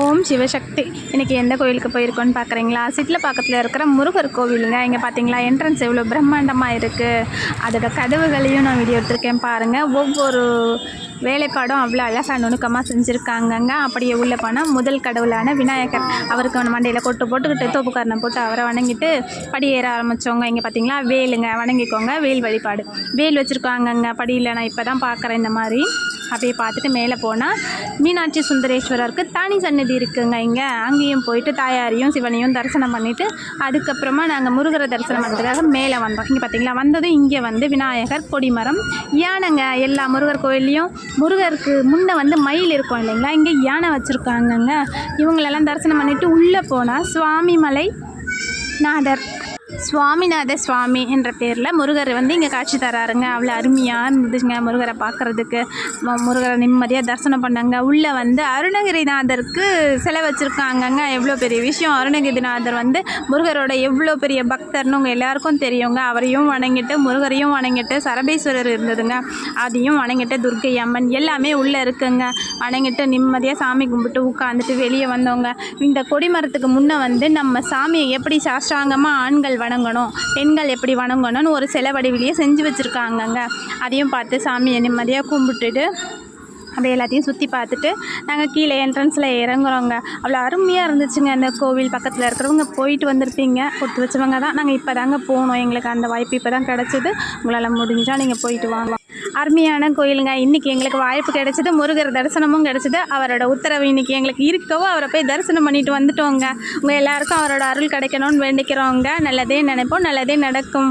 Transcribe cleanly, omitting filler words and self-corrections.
ஓம் சிவசக்தி. இன்றைக்கி எந்த கோயிலுக்கு போயிருக்கோன்னு பார்க்குறீங்களா? சிட்லப்பாக்கத்தில் இருக்கிற முருகர் கோவிலுங்க. இங்கே பார்த்தீங்களா என்ட்ரன்ஸ் எவ்வளோ பிரம்மாண்டமாக இருக்குது. அதோட கதவுகளையும் நான் வீடியோ எடுத்திருக்கேன் பாருங்கள். ஒவ்வொரு வேலைப்பாடும் அவ்வளோ அழகாக நுணுக்கமாக செஞ்சுருக்காங்கங்க. அப்படியே உள்ளே போனால் முதல் கடவுளான விநாயகர், அவருக்கு மண்டையில் கொட்டு போட்டுக்கிட்டு தோப்புக்காரனை போட்டு அவரை வணங்கிட்டு படி ஏற ஆரம்பித்தவங்க. இங்கே பார்த்தீங்களா வேலுங்க, வணங்கிக்கோங்க. வேல் வழிபாடு, வேல் வச்சுருக்காங்கங்க படியில். நான் இப்போ தான் பார்க்குறேன் இந்த மாதிரி. அப்படியே பார்த்துட்டு மேலே போனால் மீனாட்சி சுந்தரேஸ்வரருக்கு தனி சன்னதி இருக்குங்க. இங்கே அங்கேயும் போயிட்டு தாயாரையும் சிவனையும் தரிசனம் பண்ணிவிட்டு அதுக்கப்புறமா நாங்கள் முருகரை தரிசனம் பண்ணுறதுக்காக மேலே வந்தோம். இங்கே பார்த்தீங்களா வந்ததும் இங்கே வந்து விநாயகர், கொடிமரம், யானைங்க. எல்லா முருகர் கோயில்லையும் முருகருக்கு முன்னே வந்து மயில் இருக்கும் இல்லைங்களா, இங்கே யானை வச்சுருக்காங்கங்க. இவங்களெல்லாம் தரிசனம் பண்ணிவிட்டு உள்ளே போனால் சுவாமிமலை நாதர், சுவாமிநாத சுவாமி என்ற பேரில் முருகர் வந்து இங்கே காட்சி தராருங்க. அவ்வளோ அருமையாக இருந்துச்சுங்க முருகரை பார்க்குறதுக்கு. முருகரை நிம்மதியாக தரிசனம் பண்ணாங்க. உள்ளே வந்து அருணகிரிநாதருக்கு சிலை வச்சுருக்காங்கங்க. எவ்வளோ பெரிய விஷயம். அருணகிரிநாதர் வந்து முருகரோட எவ்வளோ பெரிய பக்தர்னு உங்கள் எல்லாருக்கும் தெரியுங்க. அவரையும் வணங்கிட்டு முருகரையும் வணங்கிட்டு சரபேஸ்வரர் இருந்ததுங்க, அதையும் வணங்கிட்டு துர்க்கை அம்மன் எல்லாமே உள்ளே இருக்குங்க. வணங்கிட்டு நிம்மதியாக சாமி கும்பிட்டு உட்காந்துட்டு வெளியே வந்தவங்க. இந்த கொடிமரத்துக்கு முன்னே வந்து நம்ம சாமியை எப்படி சாஷ்டாங்கமாக ஆண்கள் வணங்கணும், பெண்கள் எப்படி வணங்கணும்னு ஒரு சிலை வடிவிலேயே செஞ்சு வச்சுருக்காங்கங்க. அதையும் பார்த்து சாமியை நிம்மதியாக கும்பிட்டுட்டு அப்படியே எல்லாத்தையும் சுற்றி பார்த்துட்டு நாங்கள் கீழே என்ட்ரன்ஸில் இறங்குறோங்க. அவ்வளோ அருமையாக இருந்துச்சுங்க. அந்த கோவில் பக்கத்தில் இருக்கிறவங்க போயிட்டு வந்திருப்பீங்க, கொடுத்து வச்சவங்க தான். நாங்கள் இப்போ தாங்க போகணும், எங்களுக்கு அந்த வாய்ப்பு இப்போ தான் கிடச்சிது. உங்களால் முடிஞ்சால் நீங்கள் போயிட்டு வாங்க. அருமையான கோயிலுங்க. இன்றைக்கி எங்களுக்கு வாய்ப்பு கிடைச்சிது, முருகர் தரிசனமும் கிடச்சிது. அவரோட உத்தரவு இன்றைக்கி எங்களுக்கு இருக்கவோ அவரை போய் தரிசனம் பண்ணிட்டு வந்துட்டோங்க. உங்கள் எல்லாருக்கும் அவரோட அருள் கிடைக்கணும்னு வேண்டிக்கிறோங்க. நல்லதே நினைப்போம், நல்லதே நடக்கும்.